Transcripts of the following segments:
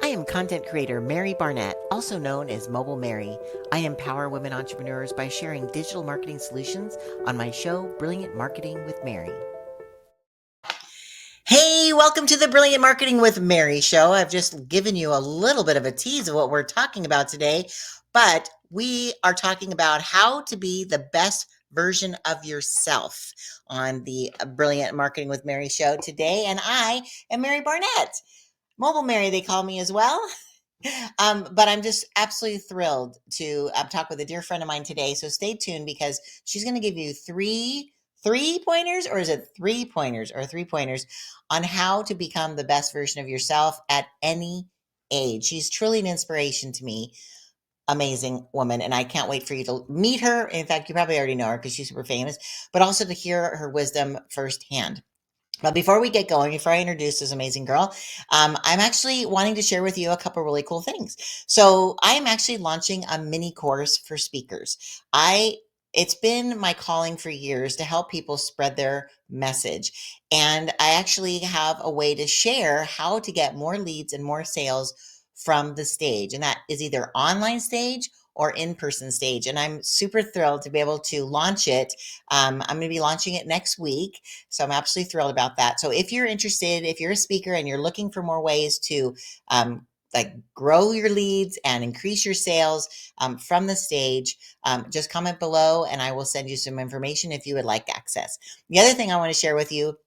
I am content creator Mary Barnett, also known as Mobile Mary. I empower women entrepreneurs by sharing digital marketing solutions on my show, Brilliant Marketing with Mary. Hey, welcome to the Brilliant Marketing with Mary show. I've just given you a little bit of a tease of what we're talking about today, but we are talking about how to be the best version of yourself on the Brilliant Marketing with Mary show today. And I am Mary Barnett. Mobile Mary, they call me as well. But I'm just absolutely thrilled to talk with a dear friend of mine today. So stay tuned because she's going to give you three pointers, or is it 3 pointers or 3 pointers on how to become the best version of yourself at any age. She's truly an inspiration to me. Amazing woman, and I can't wait for you to meet her. In fact, you probably already know her because she's super famous, but also to hear her wisdom firsthand. But before we get going, before I introduce this amazing girl, I'm actually wanting to share with you a couple really cool things. So I am actually launching a mini course for speakers. I It's been my calling for years to help people spread their message. And I actually have a way to share how to get more leads and more sales from the stage. And that is either online stage or in-person stage. And I'm super thrilled to be able to launch it. I'm going to be launching it next week. So I'm absolutely thrilled about that. So if you're interested, if you're a speaker and you're looking for more ways to like grow your leads and increase your sales from the stage, just comment below and I will send you some information if you would like access. The other thing I want to share with you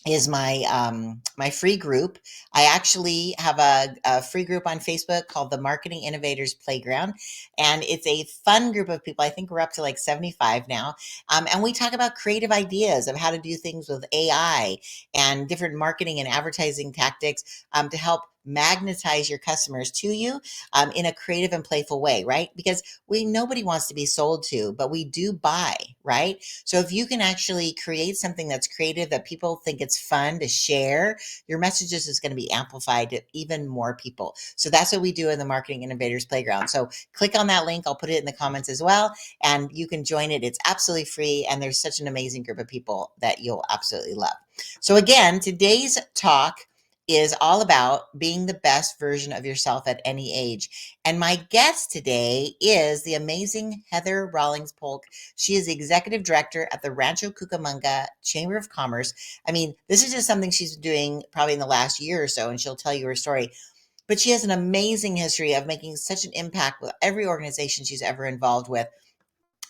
is my free group. I actually have a free group on Facebook called the Marketing Innovators Playground, and it's a fun group of people. I think we're up to like 75 now, and we talk about creative ideas of how to do things with AI and different marketing and advertising tactics to help magnetize your customers to you in a creative and playful way, right? Because nobody wants to be sold to, but we do buy, right? So if you can actually create something that's creative that people think it's fun to share, your messages is going to be amplified to even more people. So that's what we do in the Marketing Innovators Playground. So click on that link. I'll put it in the comments as well, and you can join it. It's absolutely free, and there's such an amazing group of people that you'll absolutely love. So again, today's talk is all about being the best version of yourself at any age. And my guest today is the amazing Heather Rawlings-Polk. She is the executive director at the Rancho Cucamonga Chamber of Commerce. I mean, this is just something she's doing probably in the last year or so, and she'll tell you her story. But she has an amazing history of making such an impact with every organization she's ever involved with.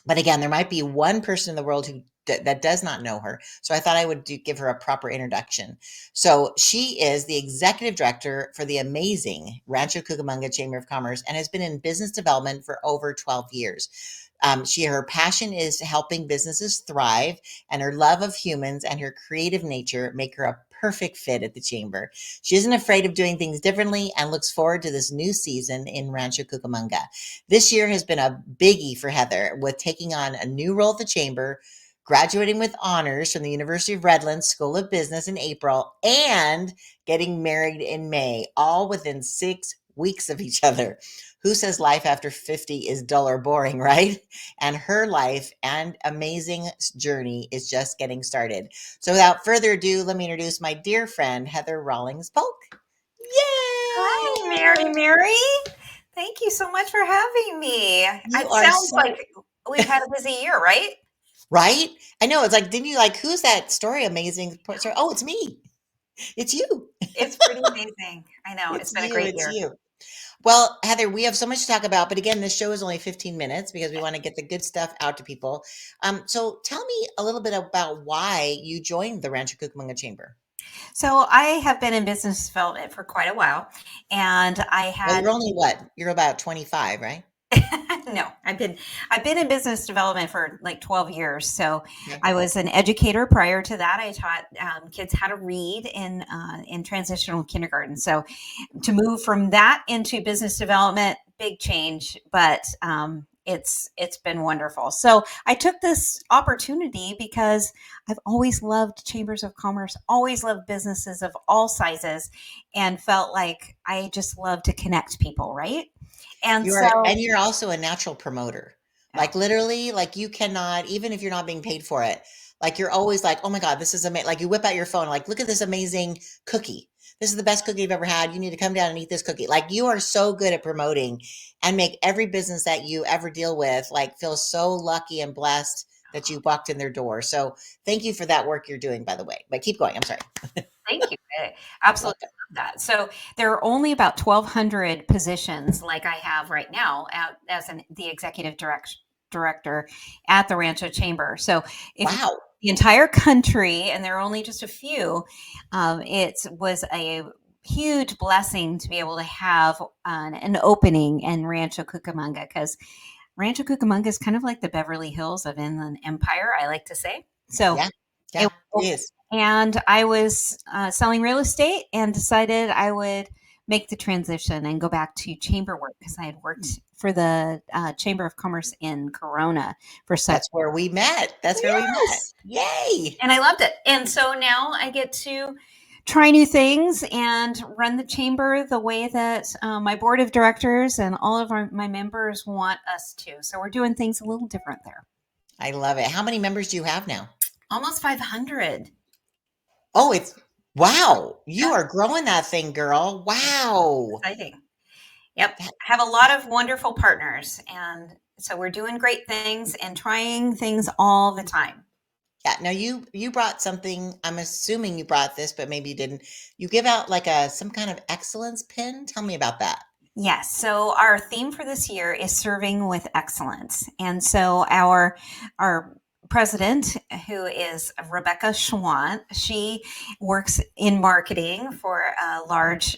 But again, there might be one person in the world who that does not know her. So I thought I would give her a proper introduction. So she is the executive director for the amazing Rancho Cucamonga Chamber of Commerce and has been in business development for over 12 years. Her passion is helping businesses thrive, and her love of humans and her creative nature make her a perfect fit at the chamber. She isn't afraid of doing things differently and looks forward to this new season in Rancho Cucamonga. This year has been a biggie for Heather with taking on a new role at the chamber, graduating with honors from the University of Redlands School of Business in April, and getting married in May, all within 6 weeks of each other. Who says life after 50 is dull or boring, right? And her life and amazing journey is just getting started. So without further ado, let me introduce my dear friend, Heather Rawlings-Polk. Hi, Yay! Mary. Thank you so much for having me. You It are sounds so like we've had a busy year, right? right. I know. It's like, didn't you like, who's that story? Amazing story. Oh, it's me. It's you. It's pretty amazing. I know. It's It's been a you. great It's year. you. Well, Heather, we have so much to talk about, but again, this show is only 15 minutes because we want to get the good stuff out to people. So tell me a little bit about why you joined the Rancho Cucamonga Chamber. So, I have been in business development for quite a while, and I Well, had you're only what? You're about 25, right? no, I've been in business development for like 12 years. So Okay. I was an educator prior to that. I taught kids how to read in transitional kindergarten. So to move from that into business development, big change, but it's been wonderful. So I took this opportunity because I've always loved chambers of commerce, always loved businesses of all sizes, and felt like I just love to connect people, right? And You are, and so you're also a natural promoter. oh, Like literally, like you cannot, even if you're not being paid for it, like you're always like, oh my God, this is amazing. Like you whip out your phone, like, look at this amazing cookie. this is the best cookie you've ever had. You need to come down and eat this cookie. Like you are so good at promoting and make every business that you ever deal with like feel so lucky and blessed that you walked in their door. So thank you for that work you're doing, by the way. But keep going. I'm sorry. Thank you. I absolutely Welcome. love that. So there are only about 1,200 positions like I have right now as the executive director at the Rancho Chamber. So if you Wow. the entire country, and there are only just a few, it was a huge blessing to be able to have an opening in Rancho Cucamonga because Rancho Cucamonga is kind of like the Beverly Hills of Inland Empire, I like to say. So Yeah. it Yeah, it is. and I was selling real estate and decided I would make the transition and go back to chamber work because I had worked for the Chamber of Commerce in Corona for such. That's where we met. That's where we met. Yes. Yay. And I loved it. And so now I get to try new things and run the chamber the way that my board of directors and all of my members want us to. So we're doing things a little different there. I love it. How many members do you have now? Almost 500. Oh, it's wow. You Yeah, are growing that thing, girl. Wow. exciting. Yep. That, I have a lot of wonderful partners. And so we're doing great things and trying things all the time. yeah. Now you brought something. I'm assuming you brought this, but maybe you didn't. You give out like a some kind of excellence pin. Tell me about that. Yes. So our theme for this year is serving with excellence. And so our president, who is Rebecca Schwant, she works in marketing for a large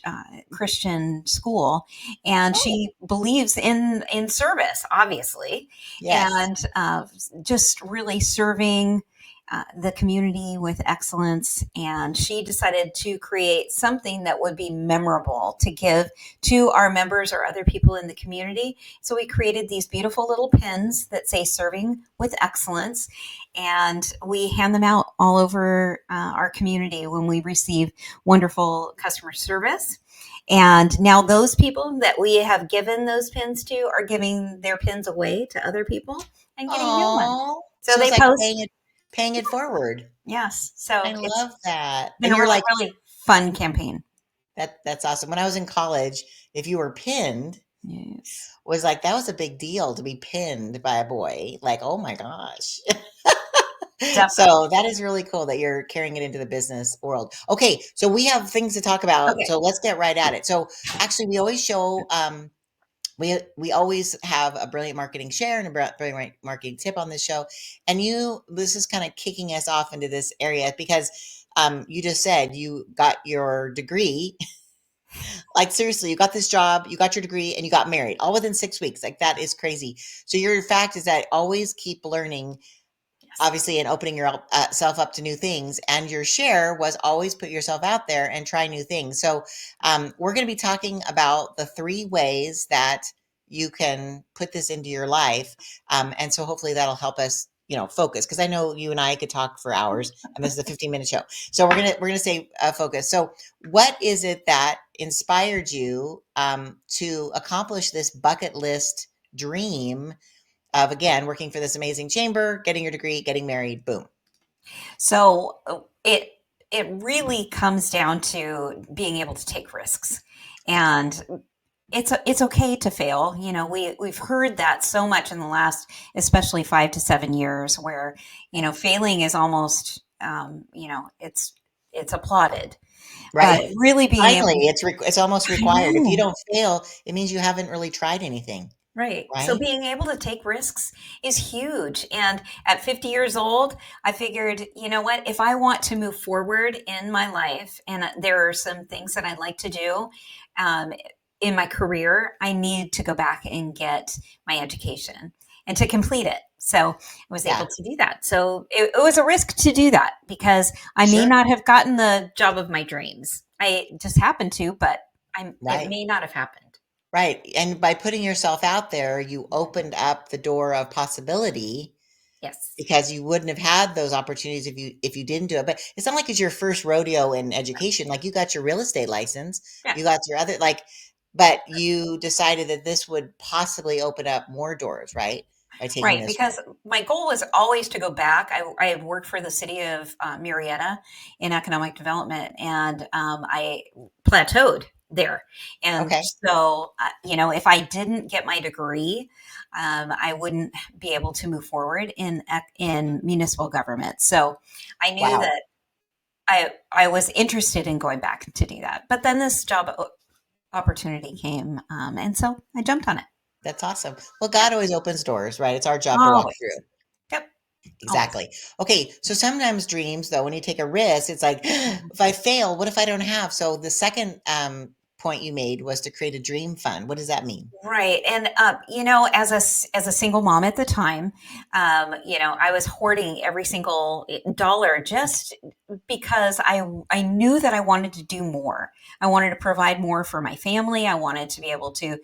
Christian school, and Oh, she believes in service, obviously, yes. and just really serving the community with excellence. And she decided to create something that would be memorable to give to our members or other people in the community. So we created these beautiful little pins that say serving with excellence. And we hand them out all over our community when we receive wonderful customer service. And now those people that we have given those pins to are giving their pins away to other people and getting new ones. Oh, So so they it's like post. paying it forward. Yes. So I it's love that. been And a you're really, like really fun campaign. that's awesome. When I was in college, if you were pinned, Yes. was like that was a big deal to be pinned by a boy. Like, oh my gosh. Definitely. So that is really cool that you're carrying it into the business world. Okay, so we have things to talk about. Okay. So let's get right at it. So actually, we always show we always have a brilliant marketing share and a brilliant marketing tip on this show. And this is kind of kicking us off into this area because you just said you got your degree. Like seriously, you got this job, you got your degree, and you got married all within 6 weeks. Like that is crazy. So your fact is that always keep learning Yes. obviously and opening your self up to new things, and your share was always put yourself out there and try new things. So we're going to be talking about the 3 ways that you can put this into your life, and so hopefully that'll help us focus, because I know you and I could talk for hours, and this is a 15-minute show. So we're gonna say focus. So what is it that inspired you to accomplish this bucket list dream of, again, working for this amazing chamber, getting your degree, getting married, boom. So it really comes down to being able to take risks, and it's okay to fail. You know, we've heard that so much in the last, especially 5 to 7 years, where failing is almost it's applauded, Right. but really being Finally, able. it's almost I required. If you know. don't fail, it means you haven't really tried anything, Right. So right? being able to take risks is huge. And at 50 years old, I figured, you know what, if I want to move forward in my life, and there are some things that I'd like to do um, in my career, I need to go back and get my education and to complete it. So I was able Yeah, to do that. So it was a risk to do that because I may sure. not have gotten the job of my dreams. I just happened to, but it Right. may not have happened. Right. And by putting yourself out there, you opened up the door of possibility, Yes. because you wouldn't have had those opportunities if you didn't do it. But it's not like it's your first rodeo in education. Like you got your real estate license, Yeah. you got your other but you decided that this would possibly open up more doors, right? by taking Right, this? because my goal was always to go back. I had worked for the city of Marietta in economic development, and I plateaued there. And Okay. so, if I didn't get my degree, I wouldn't be able to move forward in municipal government. So, I knew Wow. that I was interested in going back to do that. But then this job opportunity came, and so I jumped on it. That's awesome. Well, Yep, God always opens doors, right? It's our job to walk always. through. Yep, always. Exactly. Okay. So sometimes dreams, though, when you take a risk, it's like, if I fail, what if I don't have? So the second point you made was to create a dream fund. What does that mean? Right, and as a single mom at the time, I was hoarding every single dollar just because I knew that I wanted to do more. I wanted to provide more for my family. I wanted to be able to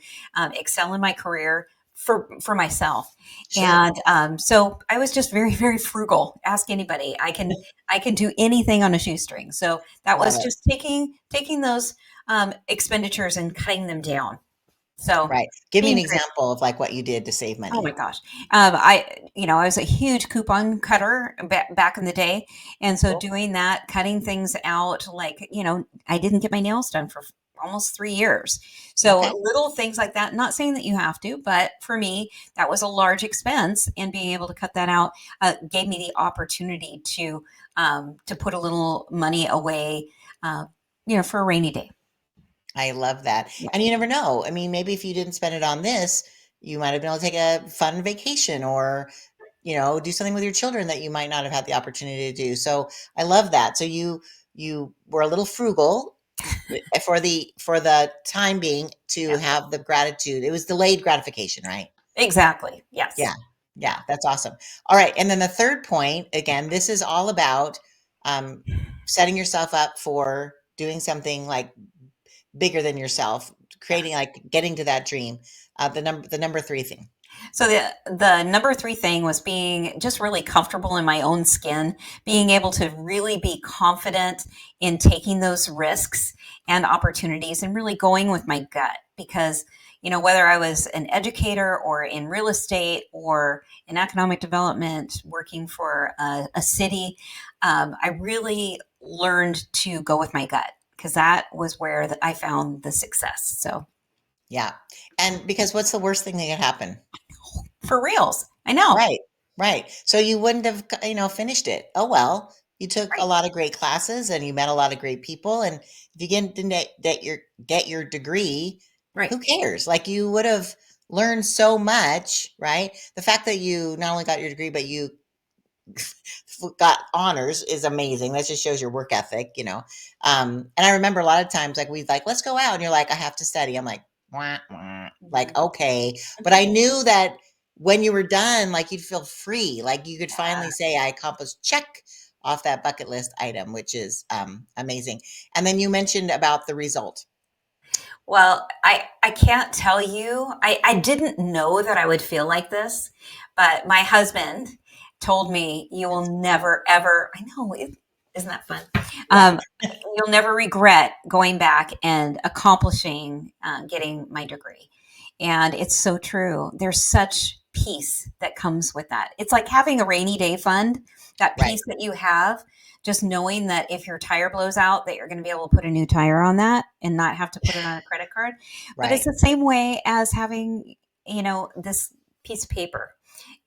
excel in my career for myself, Sure. and so I was just very very frugal. Ask anybody. I can do anything on a shoestring. So that Love was it. just taking those expenditures and cutting them down. So Right. Give me an being creative. example of like what you did to save Oh my money. gosh. I was a huge coupon cutter back in the day. And so Cool. doing that, cutting things out, like, I didn't get my nails done for almost 3 years. So Okay. little things like that, not saying that you have to, but for me, that was a large expense. And being able to cut that out gave me the opportunity to put a little money away, uh, for a rainy day. I love that. Yeah. And you never know. I mean, maybe if you didn't spend it on this, you might have been able to take a fun vacation or, do something with your children that you might not have had the opportunity to do. So I love that. So you were a little frugal for the time being to Yeah. have the gratitude. It was delayed gratification, right? Exactly. Yes. Yeah. Yeah, Yeah. that's awesome. All right. And then the third point, again, this is all about um, setting yourself up for doing something like bigger than yourself, creating Yes. like getting to that dream. The number three thing. So the number three thing was being just really comfortable in my own skin, being able to really be confident in taking those risks and opportunities and really going with my gut. Because, whether I was an educator or in real estate or in economic development, working for a city, I really learned to go with my gut because that was where I found the success. So Yeah. And because what's the worst thing that could happen? for reals, I know. Right. Right. So you wouldn't have, finished it. Oh well, you took a Right. lot of great classes and you met a lot of great people. And if you didn't get your degree, Right. who cares? Like you would have learned so much, right? The fact that you not only got your degree, but you got honors is amazing. That just shows your work ethic. And I remember a lot of times, like we'd like, let's go out, and you're like, I have to study. I'm like, wah, wah. Like, Mhm. okay, but I knew that when you were done, like you'd feel free, like you could finally Yeah. say, I accomplished check off that bucket list item, which is amazing. And then you mentioned about the result. Well, I can't tell you. I didn't know that I would feel like this, but my husband told me you will never ever. I know, isn't that fun? Yeah, Um, you'll never regret going back and accomplishing getting my degree, and it's so true. There's such peace that comes with that. It's like having a rainy day fund. That right, peace that you have just knowing that if your tire blows out that you're going to be able to put a new tire on that and not have to put it on a credit card. But it's right. the same way as having this piece of paper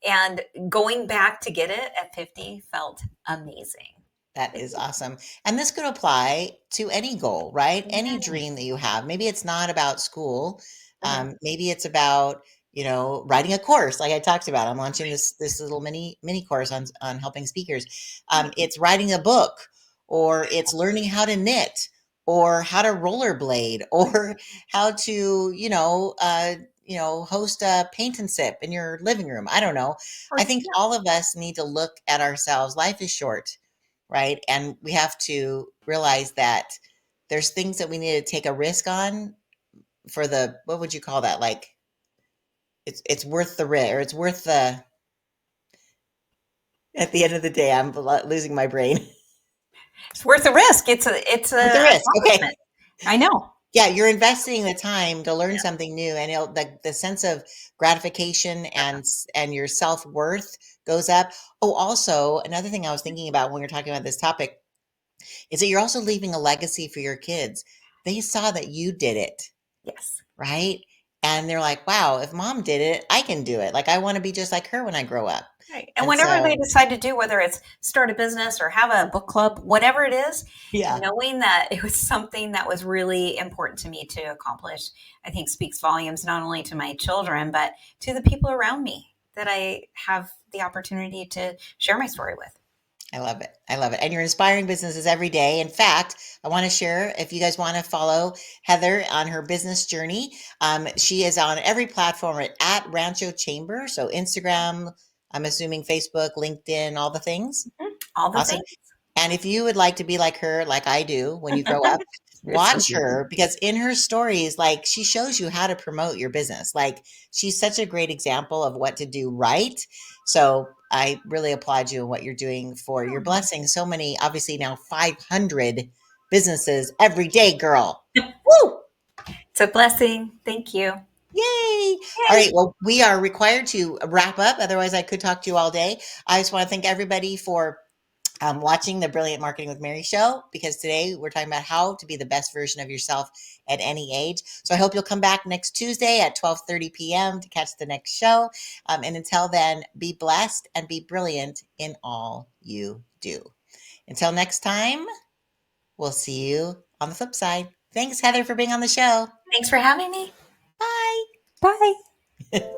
and going back to get it at 50 felt amazing. That is awesome. And this could apply to any goal, right? Any Yeah. dream that you have. Maybe it's not about school. Mhm. Maybe it's about, writing a course like I talked about. I'm launching this little mini course on helping speakers. It's writing a book, or it's learning how to knit, or how to rollerblade, or how to, host a paint and sip in your living room. I don't know. Or I think yeah, all of us need to look at ourselves. Life is short, right? And we have to realize that there's things that we need to take a risk on for the, what would you call that? Like it's worth the risk, or it's worth the, at the end of the day, I'm losing my brain. it's worth the risk. It's a Worth the risk. Okay. accomplishment. I know. Yeah, you're investing the time to learn something new, and the sense of gratification and your self-worth goes up. Oh, also, another thing I was thinking about when we were talking about this topic is that you're also leaving a legacy for your kids. They saw that you did it, Yes. right? And they're like, "Wow, if mom did it, I can do it. Like I want to be just like her when I grow up." Right. And And whatever they so, decide to do, whether it's start a business or have a book club, whatever it is, yeah, knowing that it was something that was really important to me to accomplish, I think speaks volumes not only to my children, but to the people around me that I have the opportunity to share my story with. I love it. I love it. And you're inspiring businesses every day. In fact, I want to share if you guys want to follow Heather on her business journey. She is on every platform at Rancho Chamber. So Instagram, I'm assuming Facebook, LinkedIn, all the things. All the Awesome. things. And if you would like to be like her, like I do when you grow up, You're so watch her because in her stories, like she shows you how to promote your business. Like she's such a great example of what to do right. So I really applaud you in what you're doing for your blessing. So many, obviously now 500 businesses every day, girl. Woo! It's a blessing. Thank you. Yay! All Yay. right. Well, we are required to wrap up. Otherwise, I could talk to you all day. I just want to thank everybody for watching the Brilliant Marketing with Mary show because today we're talking about how to be the best version of yourself at any age. So I hope you'll come back next Tuesday at 12:30 p.m. to catch the next show. And until then, be blessed and be brilliant in all you do. Until next time, we'll see you on the flip side. Thanks, Heather, for being on the show. Thanks for having me. Bye. Bye.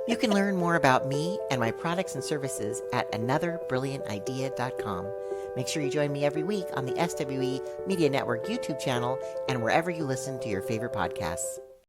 You can learn more about me and my products and services at anotherbrilliantidea.com. Make sure you join me every week on the SWE Media Network YouTube channel and wherever you listen to your favorite podcasts.